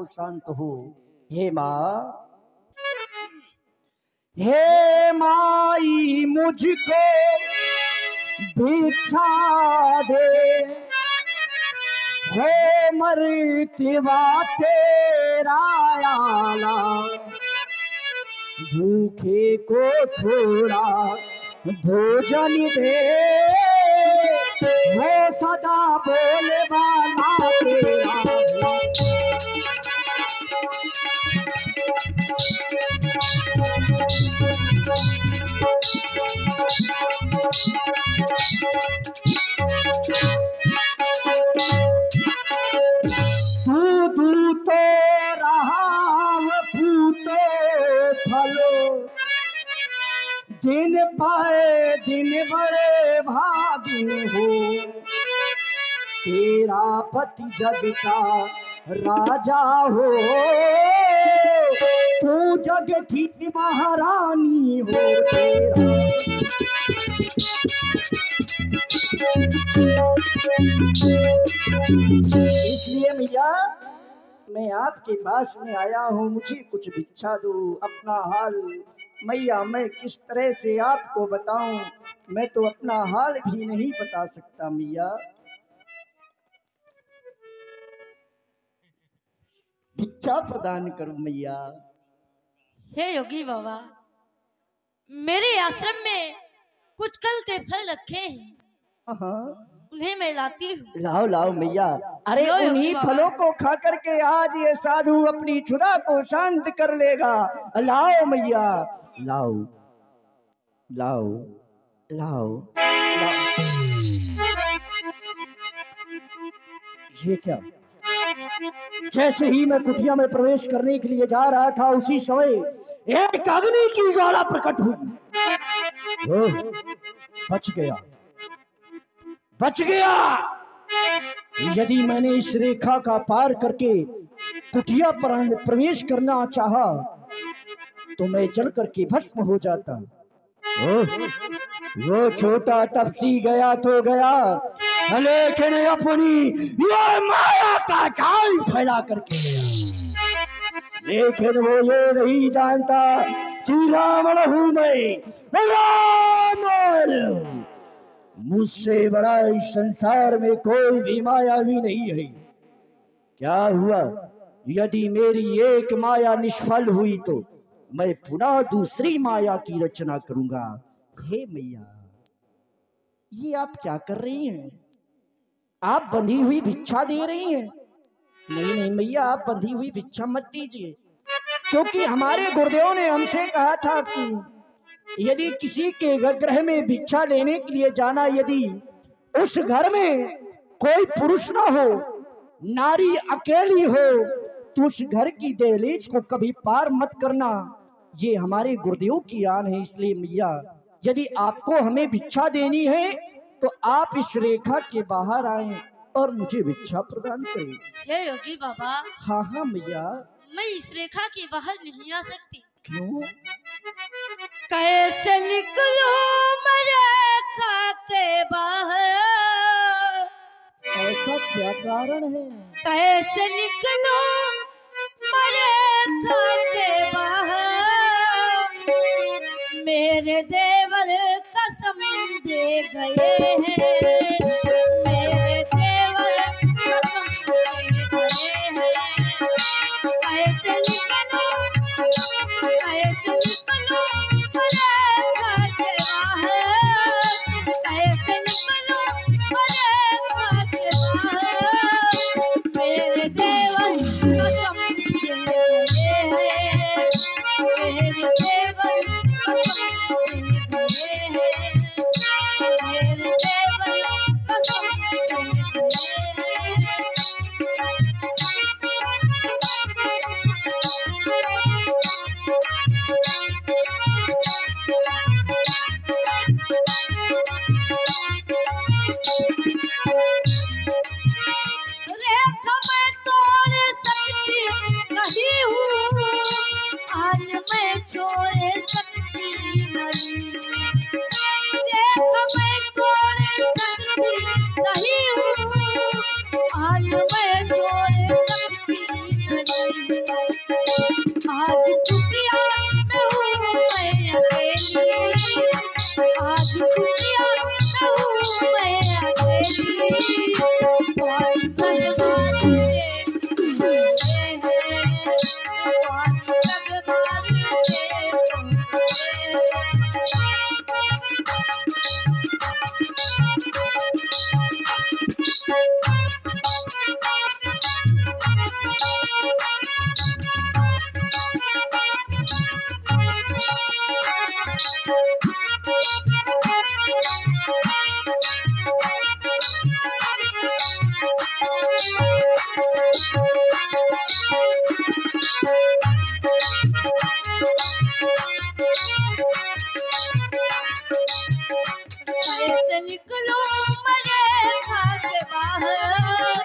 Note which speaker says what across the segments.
Speaker 1: को शांत हो। हे माँ, हे माई मुझको भिक्षा दे, हो मरतबा तेरा आला, भूखे को थोड़ा भोजन दे, वो सदा बोले वाला तेरा। तू तो रहा पूतो फलो, दिन पाए दिन बड़े भागी हो, तेरा पति जग का राजा हो, तू जग की महारानी हो तेरा। इसलिए मैया मैं आपके पास में आया हूँ, मुझे कुछ भिक्षा दो। अपना हाल मैया मैं किस तरह से आपको बताऊं, मैं तो अपना हाल भी नहीं बता सकता मैया। भिक्षा प्रदान करो मैया।
Speaker 2: हे योगी बाबा, मेरे आश्रम में कुछ कल के फल रखे हैं, उन्हें मैं लाती हूँ।
Speaker 1: लाओ लाओ मैया। अरे उन्हीं फलों को खा करके आज ये साधु अपनी क्षुधा को शांत कर लेगा। लाओ मैया, लाओ लाओ लाओ लाओ। ये क्या? जैसे ही मैं कुटिया में प्रवेश करने के लिए जा रहा था, उसी समय एक अग्नि की ज्वाला प्रकट हुई। बच गया, बच गया। यदि मैंने इस रेखा का पार करके कुटिया पर प्रवेश करना चाहा तो मैं जल करके भस्म हो जाता। वो छोटा तपसी गया तो गया, लेकिन अपनी ये माया का जाल फैला करके गया। लेकिन वो ये नहीं जानता कि रावण हूं मैं, रावण। मुझसे बड़ा इस संसार में कोई भी माया भी नहीं है। क्या हुआ? यदि मेरी एक माया निष्फल हुई तो मैं पुनः दूसरी माया की रचना करूंगा। हे मैया, ये आप क्या कर रही हैं? आप बंधी हुई भिक्षा दे रही हैं? नहीं नहीं मैया, आप बंधी हुई भिक्षा मत दीजिए, क्योंकि हमारे गुरुदेव ने हमसे कहा था कि यदि किसी के गृह में भिक्षा लेने के लिए जाना, यदि उस घर में कोई पुरुष ना हो, नारी अकेली हो, तो उस घर की दहलीज को कभी पार मत करना। ये हमारे गुरुदेव की आन है। इसलिए मैया, यदि आपको हमें भिक्षा देनी है तो आप इस रेखा के बाहर आए और मुझे भिक्षा प्रदान करें।
Speaker 2: हे योगी बाबा।
Speaker 1: हाँ हाँ मैया।
Speaker 2: मैं इस रेखा के बाहर नहीं आ सकती।
Speaker 1: क्यों?
Speaker 2: कैसे निकलो मैं रेखा के बाहर?
Speaker 1: ऐसा क्या कारण है?
Speaker 2: कैसे निकलो मैं रेखा के बाहर? मेरे देवर कसम दे गए हैं, मेरे देवर कसम दे गए हैं। कैसे निकलो, कैसे निकलो रेखा के बाहर? कैसे निकलो रेखा के बाहर? मेरे देवर कसम दे गए हैं, मेरे देवर नहीं हूँ, आज मैं छोड़ सकती नहीं। आज खुशियाँ में हूँ मैं अकेली, आज खुशियाँ में हूँ मैं अकेली। स्वामी भगवान कैसे निकलूं मलेखा के बाहर,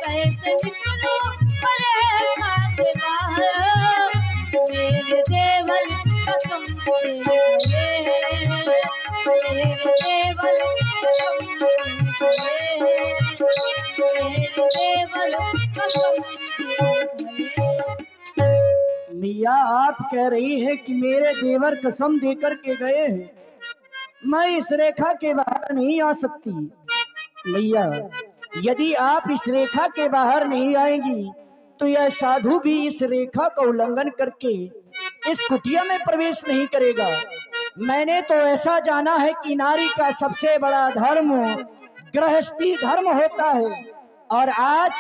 Speaker 2: कैसे निकलूं मलेखा के बाहर। मेरे देवर कसम से गए, मेरे देवर कसम से गए, मेरे देवर कसम से गए।
Speaker 1: मियाँ आप कह रही हैं कि मेरे देवर कसम देकर के गए हैं, मैं इस रेखा के बाहर नहीं आ सकती। मैया यदि आप इस रेखा के बाहर नहीं आएंगी तो यह साधु भी इस रेखा का उल्लंघन करके इस कुटिया में प्रवेश नहीं करेगा। मैंने तो ऐसा जाना है कि नारी का सबसे बड़ा धर्म गृहस्थी धर्म होता है, और आज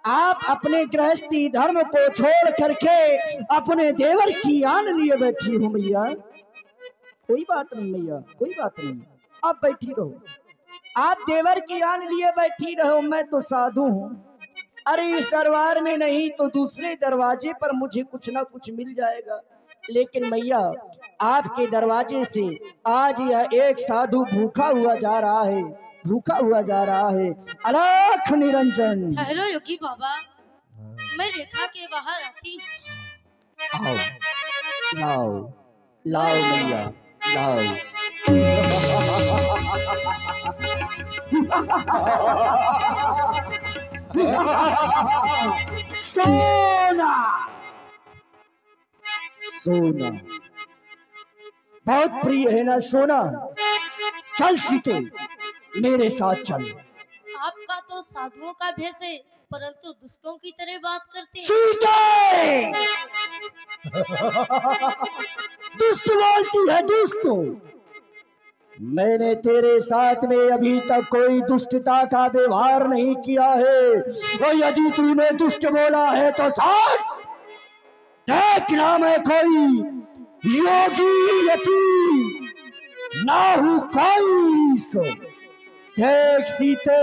Speaker 1: आप अपने गृहस्थी धर्म को छोड़ करके अपने देवर की आन लिए बैठी हो। मैया कोई बात नहीं, मैया कोई बात नहीं, आप बैठी रहो, आप देवर की आन लिए बैठी रहो, मैं तो साधु हूँ। अरे इस दरबार में नहीं तो दूसरे दरवाजे पर मुझे कुछ ना कुछ मिल जाएगा, लेकिन मैया आपके दरवाजे से आज यह एक साधु भूखा हुआ जा रहा है, भूखा हुआ जा रहा है। अलख निरंजन।
Speaker 2: ठहरो योगी बाबा, मैं रेखा के बाहर आती हूँ।
Speaker 1: आओ लाओ लाओ मैया लाओ। सोना सोना बहुत प्रिय है ना सोना, चल सीते मेरे साथ चल।
Speaker 2: आपका तो साधुओं का भेष है, परंतु दुष्टों की तरह बात करते हैं।
Speaker 1: सीते दुष्ट बोलती है दुष्ट, मैंने तेरे साथ में अभी तक कोई दुष्टता का व्यवहार नहीं किया है, और यदि तूने दुष्ट बोला है तो साथ देखना मैं कोई योगी यति ना हूं कोई सो। देख सीते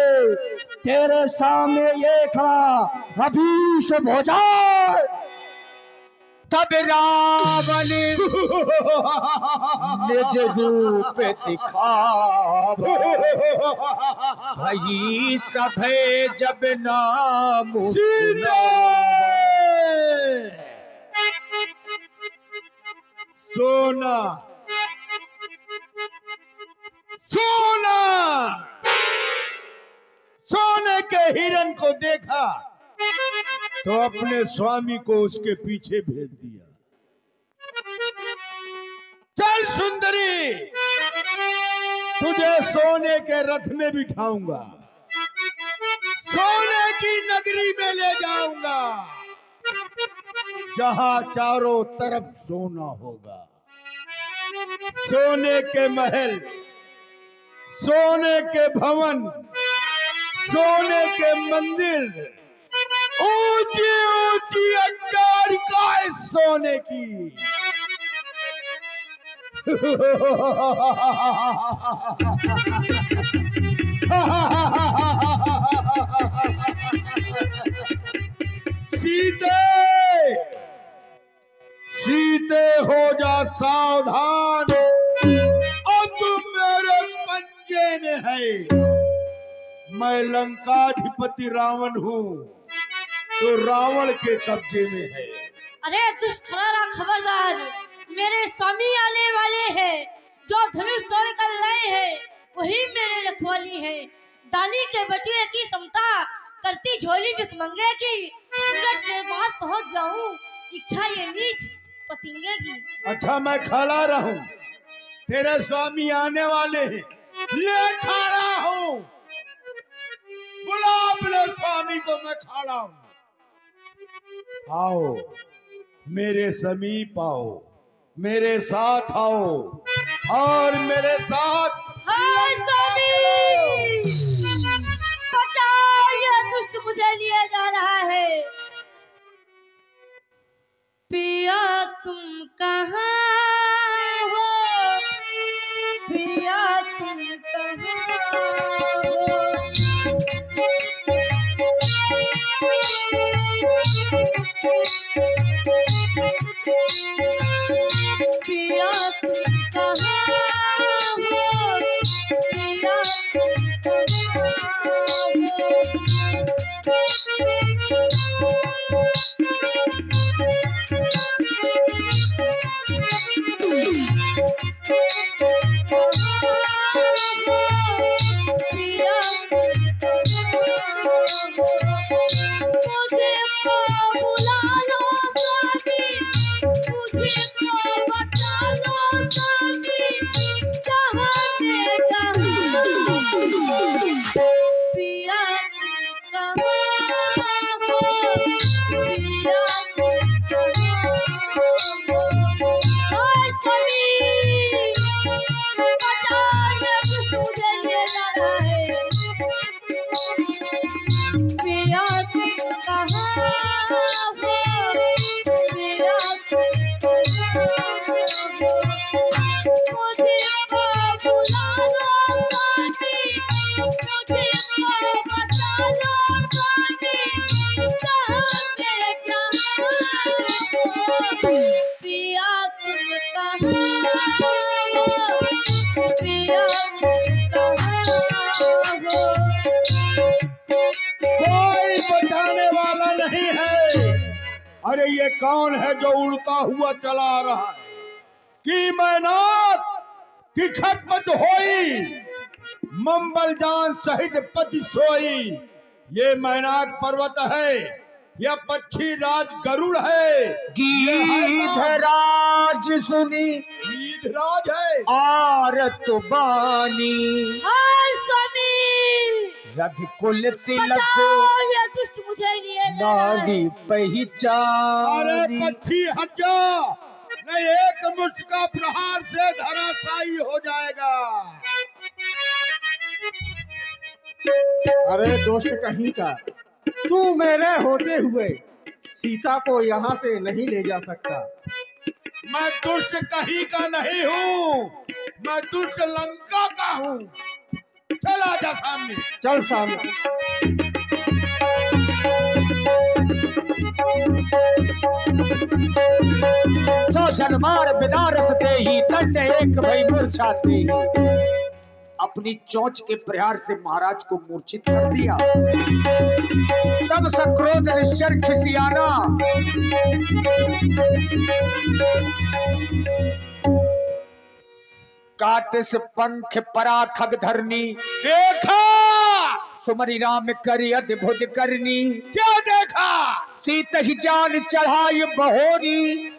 Speaker 1: तेरे सामने ये खड़ा अभीष भोजाल।
Speaker 3: तब रावण निज रूप दिखाव, भई सभे जब नाम
Speaker 4: सीते सोना सोना सोने के हिरण को देखा तो अपने स्वामी को उसके पीछे भेज दिया। चल सुंदरी, तुझे सोने के रथ में बिठाऊंगा, सोने की नगरी में ले जाऊंगा, जहां चारों तरफ सोना होगा। सोने के महल, सोने के भवन, सोने के मंदिर, ऊंची ऊंची अंगारिकाएं सोने की। सीते सीते हो जा सावधान, और तुम मेरे पंजे में है। मैं लंकाधिपति रावण हूँ, तो रावण के कब्जे में है।
Speaker 2: अरे दुष्ट खलारा, खबरदार, मेरे स्वामी आने वाले हैं। जो धनुष तोड़ कर लाए हैं वही मेरे रखवाली है। दानी के बटुए की समता करती झोली भिखमंगे की, सूरज के पास पहुंच जाऊं, इच्छा ये नीच पतिंगे की।
Speaker 4: अच्छा मैं खड़ा रहूं, तेरे स्वामी आने वाले हैं, ले खड़ा हूं, बुला अपने स्वामी को, मैं खड़ा हूं। आओ मेरे समीप आओ, मेरे साथ आओ और मेरे साथ
Speaker 2: हाय स्वामी, बचाओ, ये दुष्ट मुझे लिए जा रहा है। पिया तुम कहाँ हो, पिया तुम कहाँ हो। पिया तुम कहाँ हो, पिया तुम कहाँ
Speaker 4: कोई बचाने वाला नहीं है। अरे ये कौन है जो उड़ता हुआ चला आ रहा है? कि मैनाक की खटपट होई, मंबल जान सहित पति सोई। ये मैनाक पर्वत है, यह पक्षी राज गरुड़ है।
Speaker 3: गीधराज सुनी
Speaker 4: गीधराज है
Speaker 3: आरत बानी,
Speaker 2: हाय स्वामी,
Speaker 3: रघुकुल तिलक
Speaker 2: बचाओ, ये दुष्ट मुझे लिए जा रहा है।
Speaker 3: नारी पहचान।
Speaker 4: अरे पक्षी हट जा, नहीं एक मुष्ट का प्रहार से धराशायी हो जाएगा।
Speaker 5: अरे दोस्त कहीं का, तू मेरे होते हुए सीता को यहाँ से नहीं ले जा सकता।
Speaker 4: मैं दुष्ट कहीं का नहीं हूँ, मैं दुष्ट लंका का हूँ। चला जा सामने,
Speaker 5: चल सामने।
Speaker 3: जो जनमार बिदारस दे ही दंड एक भई मूर्छाते ही। अपनी चोंच के प्रहार से महाराज को मूर्छित कर दिया। तब सक्रोध निश्चर खिसियाना, काट से पंख परा खग धरनी।
Speaker 4: देखा
Speaker 3: सुमरि राम करी अद्भुत करनी।
Speaker 4: क्या देखा?
Speaker 3: सीत ही जान चढ़ाई बहोरी,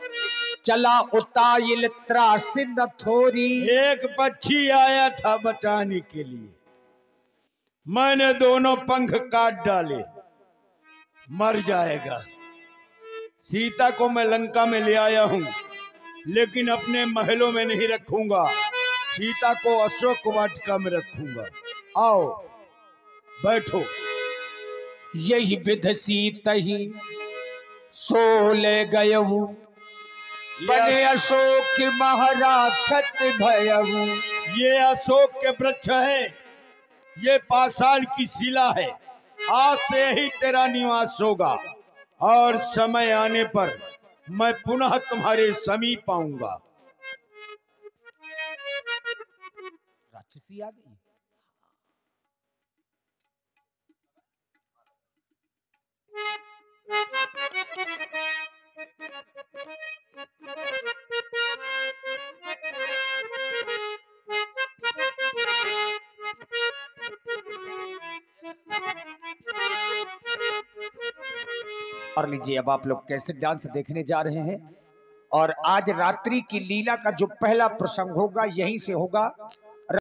Speaker 3: चला उताइल त्रासी न थोरी।
Speaker 4: एक पक्षी आया था बचाने के लिए, मैंने दोनों पंख काट डाले, मर जाएगा। सीता को मैं लंका में ले आया हूँ, लेकिन अपने महलों में नहीं रखूंगा। सीता को अशोक वाटिका में रखूंगा। आओ बैठो।
Speaker 3: यही विध सीत ही सोले गयऊ, बने अशोक महाराखत भयऊ।
Speaker 4: ये अशोक के वृक्ष है, ये पाषाण की शिला है। आज से ही तेरा निवास होगा और समय आने पर मैं पुनः तुम्हारे समीप आऊंगा।
Speaker 3: राक्षसी आ गई। और लीजिए अब आप लोग कैसे डांस देखने जा रहे हैं और आज रात्रि की लीला का जो पहला प्रसंग होगा यहीं से होगा।